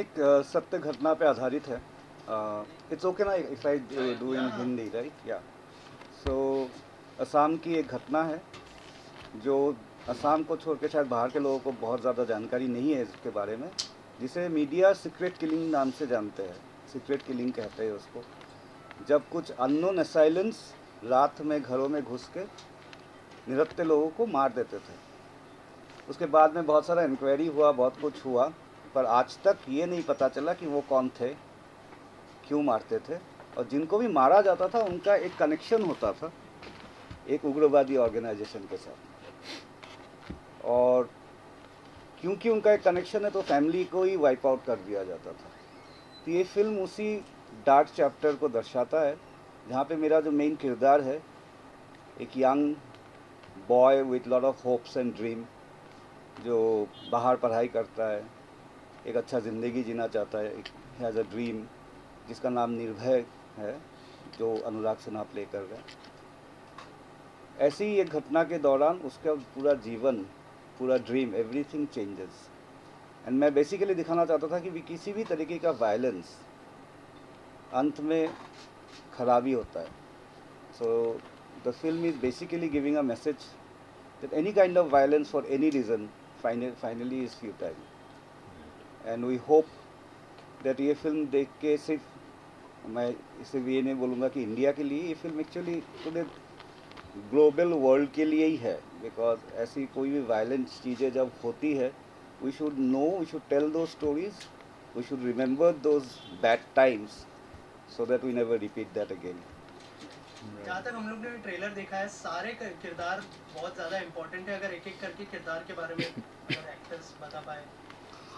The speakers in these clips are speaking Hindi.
एक सत्य घटना पे आधारित है। इट्स ओके ना if I do in Hindi, right? या सो असम की एक घटना है जो असम को छोड़ के शायद बाहर के लोगों को बहुत ज़्यादा जानकारी नहीं है इसके बारे में, जिसे मीडिया सीक्रेट किलिंग नाम से जानते हैं। सीक्रेट किलिंग कहते हैं उसको। जब कुछ अननोन असाइलेंस रात में घरों में घुस के निरत्ते लोगों को मार देते थे। उसके बाद में बहुत सारा इंक्वायरी हुआ, बहुत कुछ हुआ, पर आज तक ये नहीं पता चला कि वो कौन थे, क्यों मारते थे, और जिनको भी मारा जाता था उनका एक कनेक्शन होता था एक उग्रवादी ऑर्गेनाइजेशन के साथ, और क्योंकि उनका एक कनेक्शन है तो फैमिली को ही वाइप आउट कर दिया जाता था। तो ये फिल्म उसी डार्क चैप्टर को दर्शाता है, जहाँ पे मेरा जो मेन किरदार है, एक young boy with lot of hopes and dream, जो बाहर पढ़ाई करता है, एक अच्छा ज़िंदगी जीना चाहता है, एक हैज़ अ ड्रीम जिसका नाम निर्भय है, जो अनुराग सिन्हा प्ले कर रहे हैं। ऐसी ही एक घटना के दौरान उसका पूरा जीवन, पूरा ड्रीम, एवरीथिंग चेंजेस। एंड मैं बेसिकली दिखाना चाहता था कि किसी भी तरीके का वायलेंस अंत में खराबी होता है। So the film is basically giving a message that any kind of violence for any reason finally is futile. And we hope that ये फिल्म देख के सिर्फ मैं सिर्फ ये नहीं बोलूँगा कि इंडिया के लिए, ये फिल्म एक्चुअली पूरे ग्लोबल वर्ल्ड के लिए ही है, बिकॉज ऐसी कोई भी वायलेंस चीज़ें जब होती है, we should know, we should tell two stories, we should remember those bad times so that we never repeat that again. जहाँ तक हम लोग ने ट्रेलर देखा है, सारे किरदार बहुत ज़्यादा इम्पोर्टेंट है। अगर एक एक करके किरदार के बारे में अगर एक्टर्स बता पाए।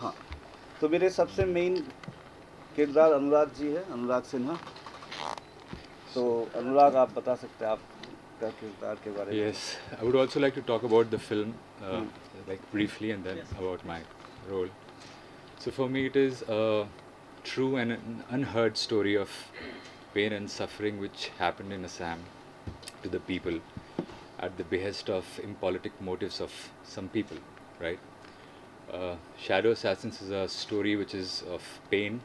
हाँ, तो मेरे सबसे मेन किरदार अनुराग जी है, अनुराग सिन्हा। तो अनुराग, आप बता सकते हैं आपका किरदार के बारे में? Yes, I would also like to talk about the film, like briefly, and then about my role. So for me, it is a true and an unheard story of pain and suffering which happened in Assam to the people at the behest of impolitic motives of some people, right? Shadow Assassins is a story which is of pain,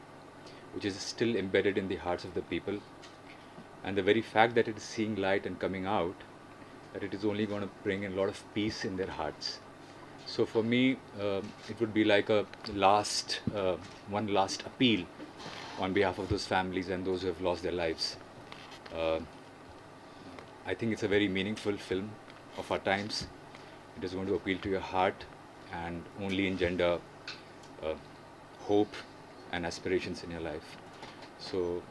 which is still embedded in the hearts of the people, and the very fact that it is seeing light and coming out, that it is only going to bring in a lot of peace in their hearts. So for me, it would be like a one last appeal on behalf of those families and those who have lost their lives. I think it's a very meaningful film of our times. It is going to appeal to your heart and only engender hope and aspirations in your life. So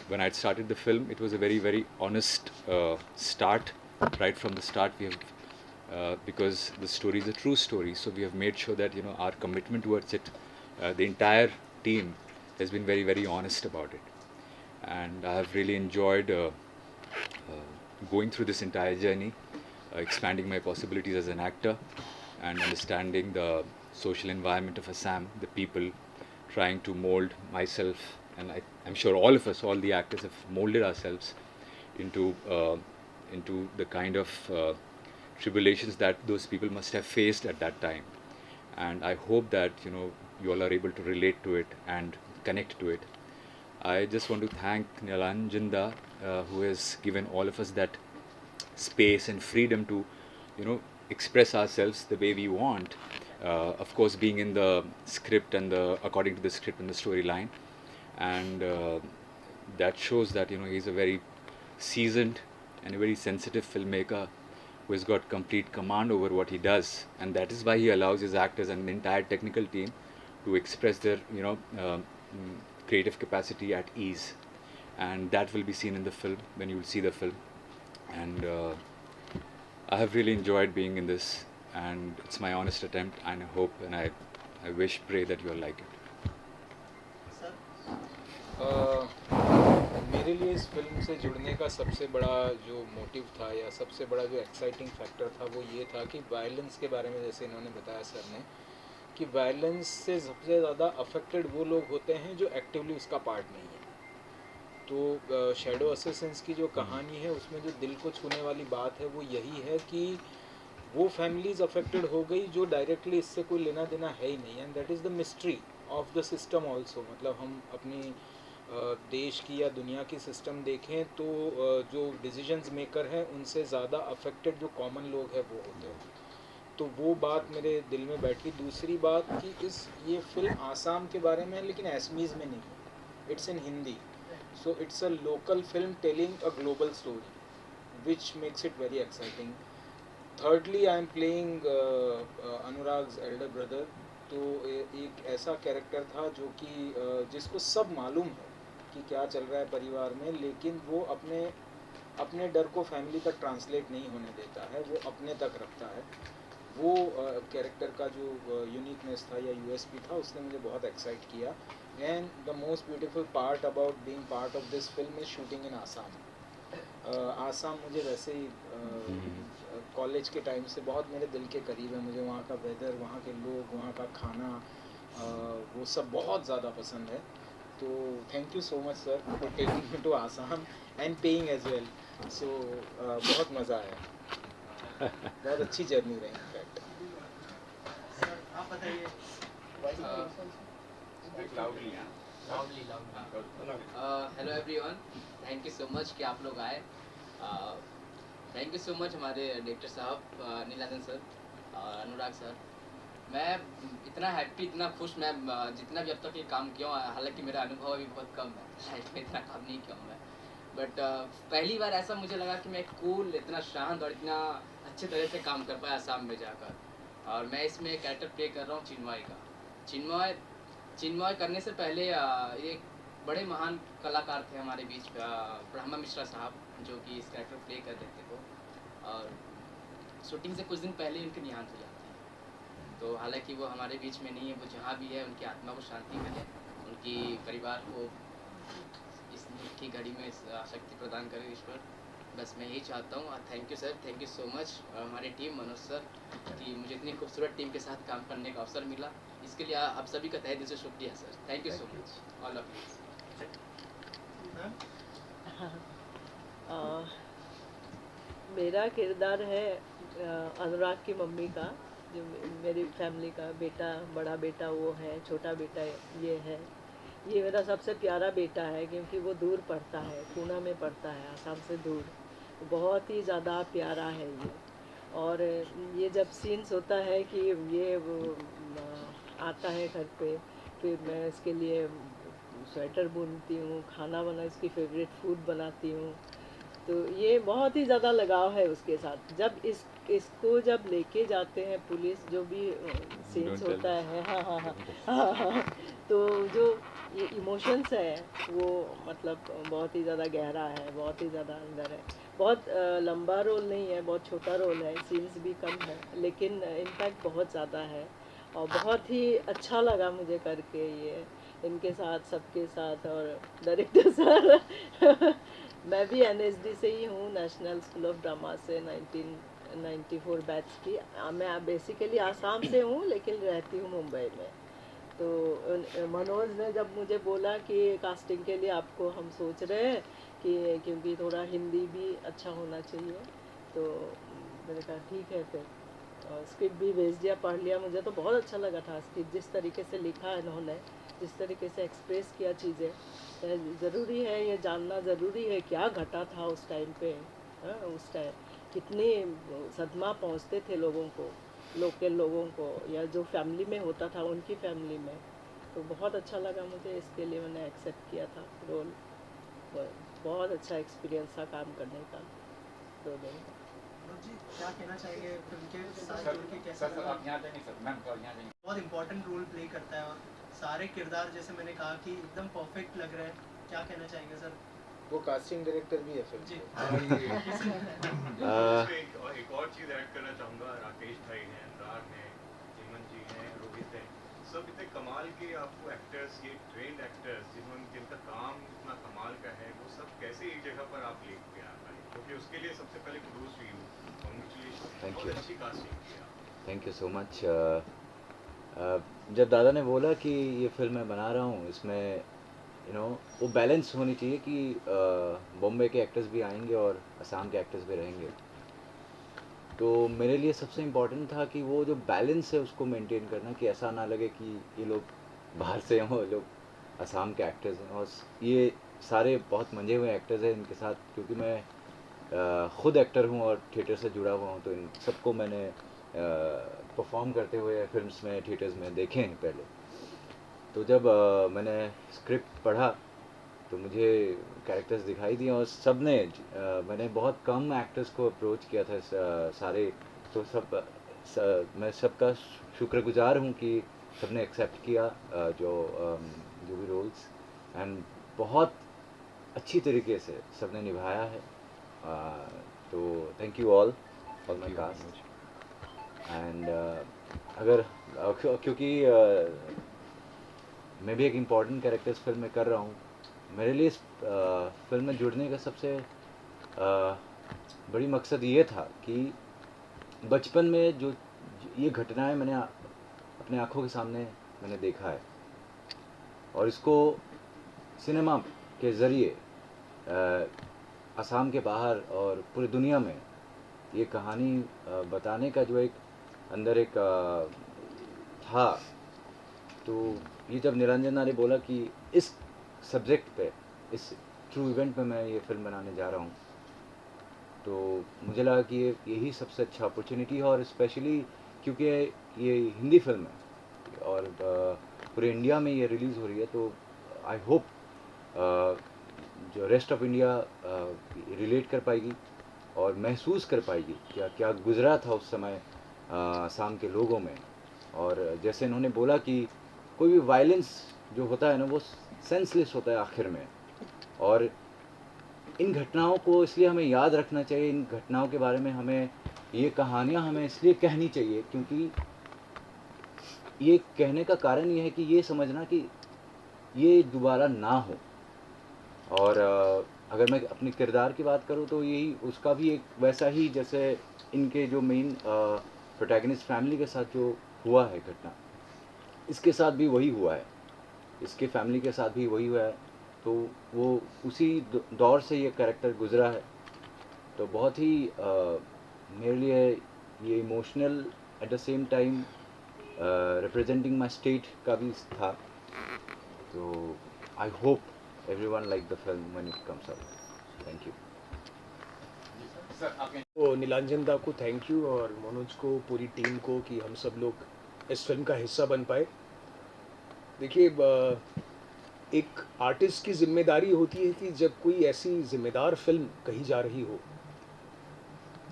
when I started the film, it was a very, very honest start. Right from the start, we have because the story is a true story, so we have made sure that our commitment towards it, the entire team has been very, very honest about it, and I have really enjoyed going through this entire journey, expanding my possibilities as an actor, and understanding the social environment of Assam, the people, trying to mold myself, and I'm sure all of us, all the actors, have molded ourselves into the kind of tribulations that those people must have faced at that time. And I hope that you all are able to relate to it and connect to it. I just want to thank Nilanjanda, who has given all of us that space and freedom to express ourselves the way we want, of course being in the script and according to the script and the storyline, and that shows that he's a very seasoned and a very sensitive filmmaker who has got complete command over what he does, and that is why he allows his actors and the entire technical team to express their creative capacity at ease, and that will be seen in the film when you will see the film. And I have really enjoyed being in this, and it's my honest attempt, and I hope and I wish, pray that you all like it. मेरे लिए इस फिल्म से जुड़ने का सबसे बड़ा जो मोटिव था या सबसे बड़ा जो एक्साइटिंग फैक्टर था वो ये था कि वायलेंस के बारे में, जैसे इन्होंने बताया सर ने, कि वायलेंस से सबसे ज़्यादा अफेक्टेड वो लोग होते हैं जो एक्टिवली उसका पार्ट नहीं है। तो शैडो असैसिन्स की जो कहानी है उसमें जो दिल को छूने वाली बात है वो यही है कि वो फैमिलीज़ अफेक्टेड हो गई जो डायरेक्टली इससे कोई लेना देना है ही नहीं, and that is the mystery of the system also, मतलब हम अपनी देश की या दुनिया की सिस्टम देखें तो जो डिसीजंस मेकर हैं उनसे ज़्यादा अफेक्टेड जो कॉमन लोग हैं वो होते हैं। तो वो बात मेरे दिल में बैठी। दूसरी बात कि ये फिल्म आसाम के बारे में है लेकिन एसमीज़ में नहीं है, it's in Hindi, so it's a local film telling a global story which makes it very exciting. Thirdly, I am playing Anurag's elder brother. तो एक ऐसा कैरेक्टर था जो कि जिसको सब मालूम है कि क्या चल रहा है परिवार में, लेकिन वो अपने डर को फैमिली तक ट्रांसलेट नहीं होने देता है, वो अपने तक रखता है। वो कैरेक्टर का जो यूनिकनेस था या यूएसपी था, उसने मुझे बहुत एक्साइट किया। And the most beautiful part about being part of this film is shooting in Assam. Assam मुझे वैसे ही कॉलेज के टाइम से बहुत मेरे दिल के करीब है। मुझे वहाँ का वेदर, वहाँ के लोग, वहाँ का खाना, वो सब बहुत ज़्यादा पसंद है। तो thank you so much sir for taking me to Assam and paying as well. So बहुत मज़ा आया, बहुत अच्छी जर्नी रही इनफैक्ट। सर आप बताइए। Hello everyone, thank you so much कि आप लोग आए। थैंक यू सो मच हमारे डायरेक्टर साहब नीलाधन सर और अनुराग सर। मैं इतना हैप्पी, इतना खुश, मैं जितना भी अब तक ये काम किया हूँ, हालांकि मेरा अनुभव अभी बहुत कम है, लाइफ में इतना काम नहीं किया हूँ मैं, बट पहली बार ऐसा मुझे लगा कि मैं कूल, इतना शांत और इतना अच्छे तरह से काम कर पाया आसाम में जाकर। और मैं इसमें एक कैरेक्टर प्ले कर रहा हूँ चिन्मय का। चिन्मय करने से पहले एक बड़े महान कलाकार थे हमारे बीच, ब्रह्मा मिश्रा साहब, जो कि इस कैरेक्टर प्ले कर रहे थे वो, और शूटिंग से कुछ दिन पहले उनके देहांत हो जाते हैं। तो हालांकि वो हमारे बीच में नहीं है, वो जहाँ भी है उनकी आत्मा को शांति मिले, उनकी परिवार को इस की घड़ी में शक्ति प्रदान करे ईश्वर। बस मैं यही चाहता हूँ। Thank you sir, thank you so much हमारी टीम, मनोज सर, कि मुझे इतनी खूबसूरत टीम के साथ काम करने का अवसर मिला। इसके लिए आप सभी का तहे दिल से शुक्रिया sir. Thank you so much all of you. मेरा किरदार है अनुराग की मम्मी का, जो मेरी फैमिली का बेटा, बड़ा बेटा वो है, छोटा बेटा ये है। ये मेरा सबसे प्यारा बेटा है क्योंकि वो दूर पढ़ता है, पूना में पढ़ता है, आसाम से दूर। बहुत ही ज़्यादा प्यारा है ये। और ये जब सीन्स होता है कि ये आता है घर पे, फिर मैं इसके लिए स्वेटर बुनती हूँ, खाना बना, इसकी फेवरेट फूड बनाती हूँ। तो ये बहुत ही ज़्यादा लगाव है उसके साथ। जब इसको जब लेके जाते हैं पुलिस, जो भी सीन्स होता है, हाँ, तो जो ये इमोशंस है वो मतलब बहुत ही ज़्यादा गहरा है, बहुत ही ज़्यादा अंदर है। बहुत लंबा रोल नहीं है, बहुत छोटा रोल है, सीन्स भी कम है, लेकिन इम्पैक्ट बहुत ज़्यादा है। और बहुत ही अच्छा लगा मुझे करके ये इनके साथ, सबके साथ। और डायरेक्टर सर मैं भी NSD से ही हूँ, नेशनल स्कूल ऑफ ड्रामा से, 1994 बैच की। मैं बेसिकली आसाम से हूँ लेकिन रहती हूँ मुंबई में। तो मनोज ने जब मुझे बोला कि कास्टिंग के लिए आपको हम सोच रहे हैं कि क्योंकि थोड़ा हिंदी भी अच्छा होना चाहिए, तो मैंने कहा ठीक है। फिर स्क्रिप्ट भी भेज दिया, पढ़ लिया। मुझे तो बहुत अच्छा लगा था स्क्रिप्ट, जिस तरीके से लिखा इन्होंने, जिस तरीके से एक्सप्रेस किया चीज़ें। ज़रूरी है ये जानना, ज़रूरी है क्या घटा था उस टाइम पे। उस टाइम कितनी सदमा पहुंचते थे लोगों को, लोकल लोगों को, या जो फैमिली में होता था उनकी फैमिली में। तो बहुत अच्छा लगा मुझे, इसके लिए मैंने एक्सेप्ट किया था रोल। बहुत अच्छा एक्सपीरियंस था काम करने का 2 दिन। जी क्या कहना चाहेंगे फिल्म के साथ जुड़ के? कैसा बहुत इंपॉर्टेंट रोल प्ले करता है और सारे किरदार, जैसे मैंने कहा, कि एकदम परफेक्ट लग रहा है। क्या कहना चाहेंगे सर? वो कास्टिंग डायरेक्टर भी है फिल्म जी एक और चीज़ ऐड करना चाहूँगा। राकेश भाई हैं, अनुराग हैं, हेमंत जी हैं, रोहित हैं, सब इतने कमाल के आपको एक्टर्स, ये ट्रेंड एक्टर्स जिनका काम इतना कमाल का है, वो सब कैसे एक जगह पर आप लेके आ पाए? क्योंकि उसके लिए सबसे पहले कुडोस टू यू, कांग्रेचुलेशन, बहुत अच्छी कास्टिंग किया। Thank you so much. जब दादा ने बोला कि ये फिल्म मैं बना रहा हूँ, इसमें वो बैलेंस होनी चाहिए कि बॉम्बे के एक्टर्स भी आएंगे और असम के एक्टर्स भी रहेंगे। तो मेरे लिए सबसे इम्पोर्टेंट था कि वो जो बैलेंस है उसको मेंटेन करना, कि ऐसा ना लगे कि ये लोग बाहर से हैं वो लोग, असम के एक्टर्स हैं, और ये सारे बहुत मंजे हुए एक्टर्स हैं इनके साथ, क्योंकि मैं ख़ुद एक्टर हूँ और थिएटर से जुड़ा हुआ हूँ, तो इन सबको मैंने परफॉर्म करते हुए फिल्म्स में, थिएटर्स में देखे हैं पहले। तो जब मैंने स्क्रिप्ट पढ़ा तो मुझे कैरेक्टर्स दिखाई दिए, और सब ने मैंने बहुत कम एक्टर्स को अप्रोच किया था सारे, तो मैं सबका शुक्रगुजार हूँ कि सबने एक्सेप्ट किया जो भी रोल्स, एंड बहुत अच्छी तरीके से सबने निभाया है। तो thank you all my cast. And अगर क्योंकि मैं भी एक इम्पॉर्टेंट कैरेक्टर्स फिल्म में कर रहा हूँ, मेरे लिए इस फिल्म में जुड़ने का सबसे बड़ी मकसद ये था कि बचपन में जो ये घटनाएं मैंने अपने आँखों के सामने मैंने देखा है, और इसको सिनेमा के ज़रिए असम के बाहर और पूरी दुनिया में ये कहानी बताने का जो एक अंदर एक था, तो ये जब निरंजना ने बोला कि इस सब्जेक्ट पे, इस ट्रू इवेंट पे मैं ये फिल्म बनाने जा रहा हूँ, तो मुझे लगा कि यही सबसे अच्छा अपॉर्चुनिटी है, और स्पेशली क्योंकि ये हिंदी फिल्म है और पूरे इंडिया में ये रिलीज़ हो रही है, तो आई होप जो रेस्ट ऑफ इंडिया रिलेट कर पाएगी और महसूस कर पाएगी क्या क्या गुजरा था उस समय असम के लोगों में। और जैसे इन्होंने बोला कि कोई भी वायलेंस जो होता है ना, वो सेंसलेस होता है आखिर में, और इन घटनाओं को इसलिए हमें याद रखना चाहिए, इन घटनाओं के बारे में हमें ये कहानियाँ हमें इसलिए कहनी चाहिए, क्योंकि ये कहने का कारण ये है कि ये समझना कि ये दोबारा ना हो। और अगर मैं अपने किरदार की बात करूँ तो यही उसका भी एक वैसा ही, जैसे इनके जो मेन प्रोटैगनिस्ट फैमिली के साथ जो हुआ है घटना, इसके साथ भी वही हुआ है, इसके फैमिली के साथ भी वही हुआ है, तो वो उसी दौर से ये कैरेक्टर गुजरा है। तो बहुत ही मेरे लिए ये emotional at the same time representing my state का भी था। तो I hope everyone like the film when it comes out. Thank you. तो नीलांजन दा को थैंक यू, और मनोज को, पूरी टीम को, कि हम सब लोग इस फिल्म का हिस्सा बन पाए। देखिए, एक आर्टिस्ट की जिम्मेदारी होती है कि जब कोई ऐसी जिम्मेदार फिल्म कही जा रही हो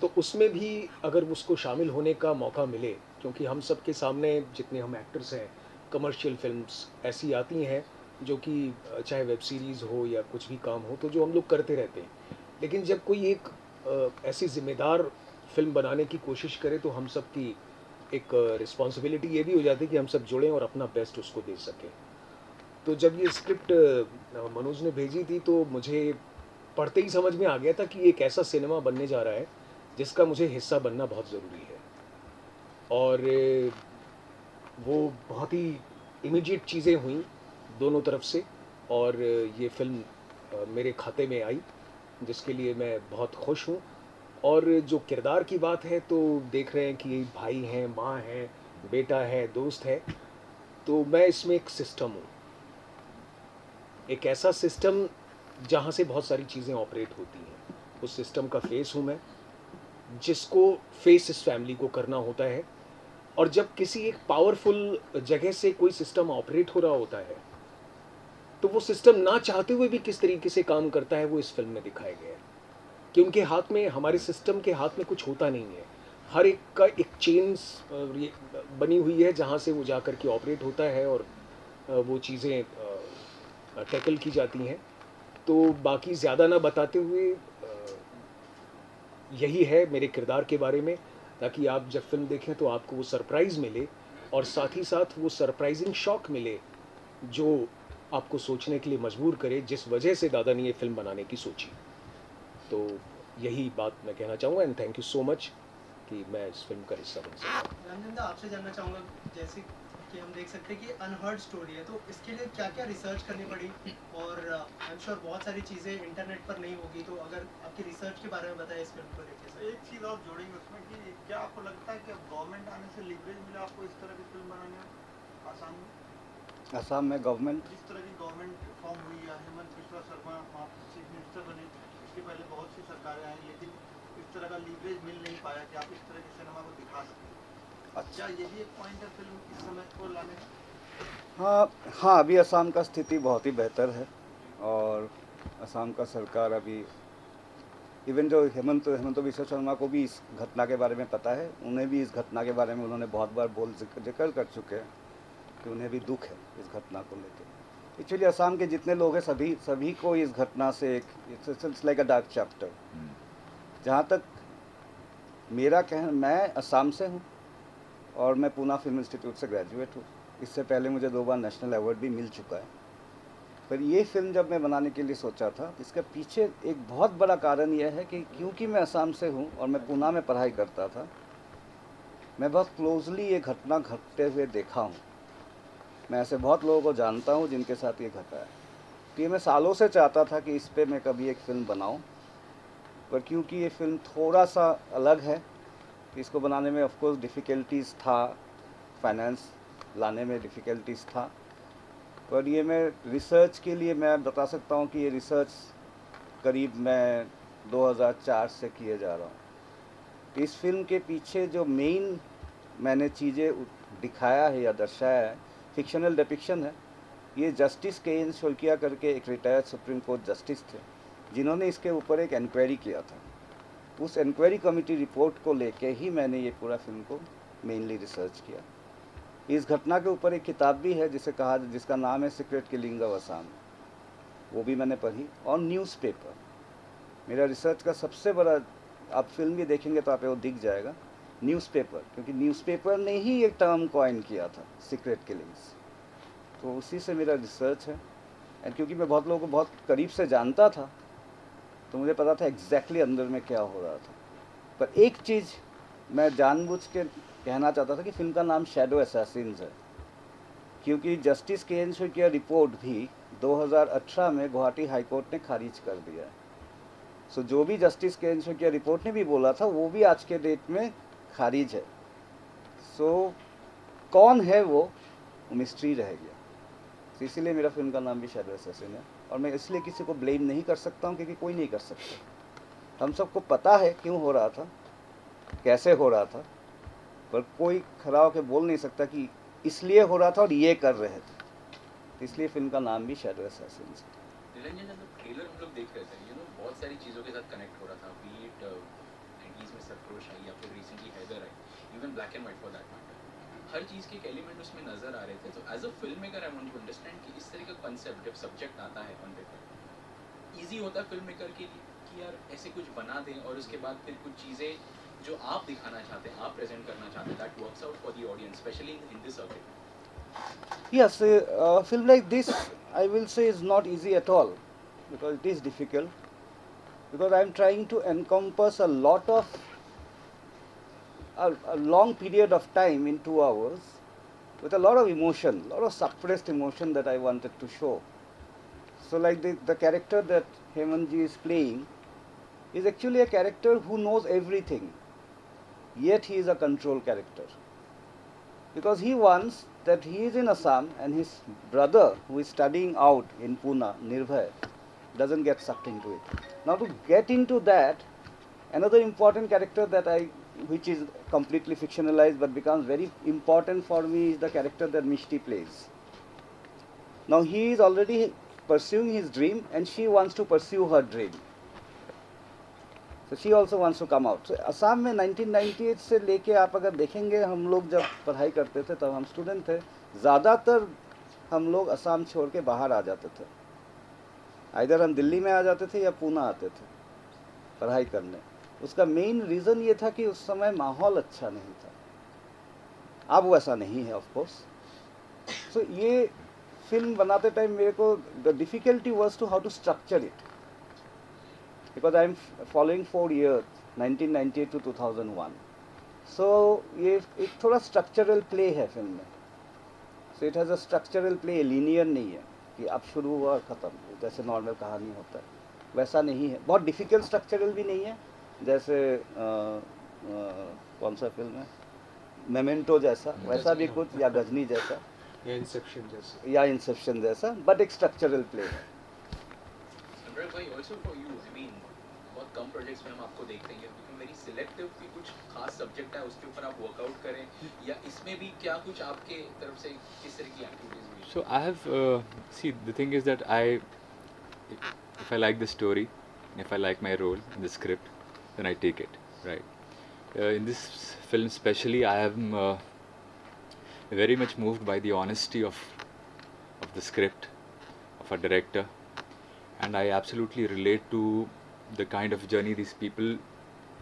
तो उसमें भी अगर उसको शामिल होने का मौका मिले, क्योंकि हम सब के सामने जितने हम एक्टर्स हैं, कमर्शियल फिल्म्स ऐसी आती हैं जो कि चाहे वेब सीरीज़ हो या कुछ भी काम हो, तो जो हम लोग करते रहते हैं। लेकिन जब कोई एक ऐसी ज़िम्मेदार फिल्म बनाने की कोशिश करे तो हम सब की एक रिस्पॉन्सिबिलिटी ये भी हो जाती है कि हम सब जुड़ें और अपना बेस्ट उसको दे सकें। तो जब ये स्क्रिप्ट मनोज ने भेजी थी तो मुझे पढ़ते ही समझ में आ गया था कि एक ऐसा सिनेमा बनने जा रहा है जिसका मुझे हिस्सा बनना बहुत ज़रूरी है, और वो बहुत ही इमीडिएट चीज़ें हुई दोनों तरफ से, और ये फिल्म मेरे खाते में आई, जिसके लिए मैं बहुत खुश हूँ। और जो किरदार की बात है तो देख रहे हैं कि भाई हैं, माँ हैं, बेटा है, दोस्त है, तो मैं इसमें एक सिस्टम हूँ, एक ऐसा सिस्टम जहाँ से बहुत सारी चीज़ें ऑपरेट होती हैं। उस सिस्टम का फेस हूँ मैं, जिसको फेस इस फैमिली को करना होता है। और जब किसी एक पावरफुल जगह से कोई सिस्टम ऑपरेट हो रहा होता है तो वो सिस्टम ना चाहते हुए भी किस तरीके से काम करता है, वो इस फिल्म में दिखाया गया है। कि उनके हाथ में, हमारे सिस्टम के हाथ में कुछ होता नहीं है, हर एक का एक चेन्स बनी हुई है जहाँ से वो जा कर के ऑपरेट होता है और वो चीज़ें टैकल की जाती हैं। तो बाकी ज़्यादा ना बताते हुए यही है मेरे किरदार के बारे में, ताकि आप जब फिल्म देखें तो आपको वो सरप्राइज़ मिले, और साथ ही साथ वो सरप्राइजिंग शॉक मिले जो आपको सोचने के लिए मजबूर करे, जिस वजह से दादा ने ये फिल्म बनाने की सोची। तो यही बात मैं कहना चाहूँगा, and thank you so much कि मैं इस फिल्म का हिस्सा बन सका। रंजन दा, आपसे जानना चाहूँगा, जैसे कि हम देख सकते हैं कि अनहर्ड स्टोरी है, तो इसके लिए क्या क्या रिसर्च करनी पड़ी, और आई एम श्योर बहुत सारी चीज़ें इंटरनेट पर नहीं होगी, तो अगर आपकी रिसर्च के बारे में बताएं इस फिल्म को लेकर। एक चीज़ और जोड़ेंगे उसमें कि क्या आपको लगता है कि अब गवर्नमेंट आने से लीवरेज मिला आपको इस तरह की फिल्म बनाने में आसान में? असम में गवर्नमेंट जिस तरह की गवर्नमेंट फॉर्म हुई है, हेमंत बिस्वा शर्मा वहाँ चीफ मिनिस्टर बने, इसके पहले बहुत सी सरकारें आई, लेकिन इस तरह का लीवरेज मिल नहीं पाया कि आप इस तरह के सिनेमा को दिखा सकें। अच्छा। क्या ये भी एक पॉइंट है फिल्म इस समय को लाने का? हाँ, अभी असम का स्थिति बहुत ही बेहतर है और असम का सरकार अभी इवन जो हेमंत बिस्वा शर्मा को भी इस घटना के बारे में पता है, उन्हें भी इस घटना के बारे में उन्होंने बहुत बार जिक्र कर चुके हैं कि उन्हें भी दुख है इस घटना को लेकर। एक्चुअली असम के जितने लोग हैं सभी को इस घटना से it's like a dark chapter. जहाँ तक मेरा मैं असम से हूँ और मैं पूना फिल्म इंस्टीट्यूट से ग्रेजुएट हूँ। इससे पहले मुझे 2 बार नेशनल अवार्ड भी मिल चुका है। पर ये फिल्म जब मैं बनाने के लिए सोचा था, इसके पीछे एक बहुत बड़ा कारण यह है कि क्योंकि मैं असम से हूँ और मैं पूना में पढ़ाई करता था, मैं बहुत क्लोजली ये घटना घटते हुए देखा हूँ। मैं ऐसे बहुत लोगों को जानता हूँ जिनके साथ ये घटा है। तो ये मैं सालों से चाहता था कि इस पर मैं कभी एक फ़िल्म बनाऊँ, पर क्योंकि ये फ़िल्म थोड़ा सा अलग है, इसको बनाने में ऑफ कोर्स डिफ़िकल्टीज़ था, फाइनेंस लाने में डिफ़िकल्टीज़ था। पर ये मैं रिसर्च के लिए मैं बता सकता हूँ कि ये रिसर्च करीब मैं 2004 से किए जा रहा हूँ। इस फिल्म के पीछे जो मेन मैंने चीज़ें दिखाया है या दर्शाया है, फिक्शनल डिपिक्शन है। ये जस्टिस के एन शोल्किया करके एक रिटायर्ड सुप्रीम कोर्ट जस्टिस थे, जिन्होंने इसके ऊपर एक इंक्वायरी किया था। उस इंक्वायरी कमेटी रिपोर्ट को लेके ही मैंने ये पूरा फिल्म को मेनली रिसर्च किया। इस घटना के ऊपर एक किताब भी है जिसका नाम है सीक्रेट किलिंग ऑफ असम, वो भी मैंने पढ़ी। और न्यूज़पेपर मेरा रिसर्च का सबसे बड़ा, आप फिल्म भी देखेंगे तो आपको वो दिख जाएगा, न्यूज़पेपर, क्योंकि न्यूज़पेपर ने ही एक टर्म कॉइन किया था सीक्रेट किलिंग्स। तो उसी से मेरा रिसर्च है। एंड क्योंकि मैं बहुत लोगों को बहुत करीब से जानता था, तो मुझे पता था एग्जैक्टली अंदर में क्या हो रहा था। पर एक चीज़ मैं जानबूझ के कहना चाहता था कि फिल्म का नाम शैडो असैसिन्स है, क्योंकि जस्टिस के एन शोल्किया रिपोर्ट भी 2018 में गुवाहाटी हाई कोर्ट ने खारिज कर दिया है। सो जो भी जस्टिस के एन शोल्किया रिपोर्ट ने भी बोला था, वो भी आज के डेट में खारिज है। सो कौन है वो मिस्ट्री रह गया। तो इसीलिए मेरा फिल्म का नाम भी शैडो असैसिन है। और मैं इसलिए किसी को ब्लेम नहीं कर सकता हूँ, क्योंकि कोई नहीं कर सकता। हम सबको पता है क्यों हो रहा था, कैसे हो रहा था, पर कोई खड़ा होकर बोल नहीं सकता कि इसलिए हो रहा था और ये कर रहे थे। तो इसलिए फिल्म का नाम भी शैडो असैसिन है। निरंजन, जब ट्रेलर हम लोग देख रहे थे, बहुत सारी चीज़ों के साथ कनेक्ट हो रहा था। बीट 90s में सरफरोश आई या फिर रिसेंटली हैदर आई, even black and white for that matter, हर चीज़ के एक एलिमेंट उसमें नज़र आ रहे थे। तो as a film maker I want to understand कि इस तरह का कंसेप्ट जब सब्जेक्ट आता है ऑन पेपर, ईजी होता है फिल्म मेकर के लिए कि यार ऐसे कुछ बना दें और उसके बाद फिर कुछ चीज़ें जो आप दिखाना चाहते हैं, आप प्रेजेंट करना चाहते हैं, that works out for the audience, specially in this circuit? Yes, a film like this, I will say, is not easy at all, because it is difficult. Because I am trying to encompass a lot of a long period of time in 2 hours, with a lot of emotion, a lot of suppressed emotion that I wanted to show. So, like the character that Hemantji is playing is actually a character who knows everything, yet he is a control character. Because he wants that he is in Assam and his brother who is studying out in Pune, Nirbhay, doesn't get sucked into it. Now to get into that, another important character which is completely fictionalized but becomes very important for me is the character that Mishti plays. Now he is already pursuing his dream and she wants to pursue her dream. So she also wants to come out. So Assam में 1998 से लेके आप अगर देखेंगे, हम लोग जब पढ़ाई करते थे तब हम स्टूडेंट थे, ज़्यादातर हम लोग असम छोड़ के बाहर आ जाते थे। आइदर हम दिल्ली में आ जाते थे या पूना आते थे पढ़ाई करने। उसका मेन रीज़न ये था कि उस समय माहौल अच्छा नहीं था। अब वैसा नहीं है ऑफ कोर्स। सो ये फिल्म बनाते टाइम मेरे को the difficulty was to how to structure it, because I am following 4 years, 1998 to 2001. So ये एक थोड़ा स्ट्रक्चरल प्ले है फिल्म में। So it has a structural play, linear नहीं है कि अब शुरू हुआ और ख़त्म, जैसे नॉर्मल कहानी होता है वैसा नहीं है। बहुत डिफ़िकल्ट स्ट्रक्चरल भी नहीं है, जैसे कौन सा फिल्म है, मेमेंटो जैसा, वैसा भी कुछ, या गजनी जैसा, या इंसेप्शन जैसे या इंसेप्शन जैसा, बट एक स्ट्रक्चरल प्ले है। अनुराग भाई, also for you, I mean, बहुत कम प्रोजेक्ट्स में हम आपको देखते हैं, बिकम वेरी सिलेक्टिव कि कुछ खास सब्जेक्ट है उसके ऊपर आप वर्कआउट करें, या इसमें भी क्या कुछ आपके तरफ से किस तरह की एक्टिविटीज हुई? So I have, see, the thing is that if I like the story, if I like my role in the script, then I take it, right? In this film especially, I am very much moved by the honesty of the script, of a director, and I absolutely relate to the kind of journey these people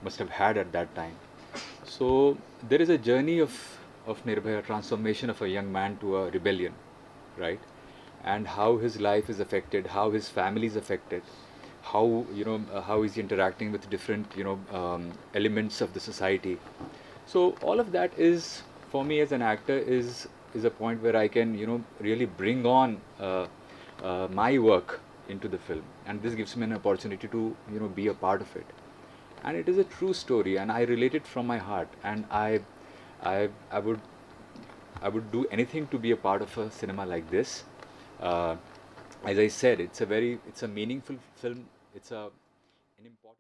must have had at that time. So there is a journey of Nirbhaya, transformation of a young man to a rebellion, right? And how his life is affected, how his family is affected, how how is he interacting with different elements of the society. So all of that is, for me as an actor, is a point where I can really bring on my work into the film, and this gives me an opportunity to be a part of it. And it is a true story, and I relate it from my heart, and I would do anything to be a part of a cinema like this. As I said, it's a meaningful film. It's an important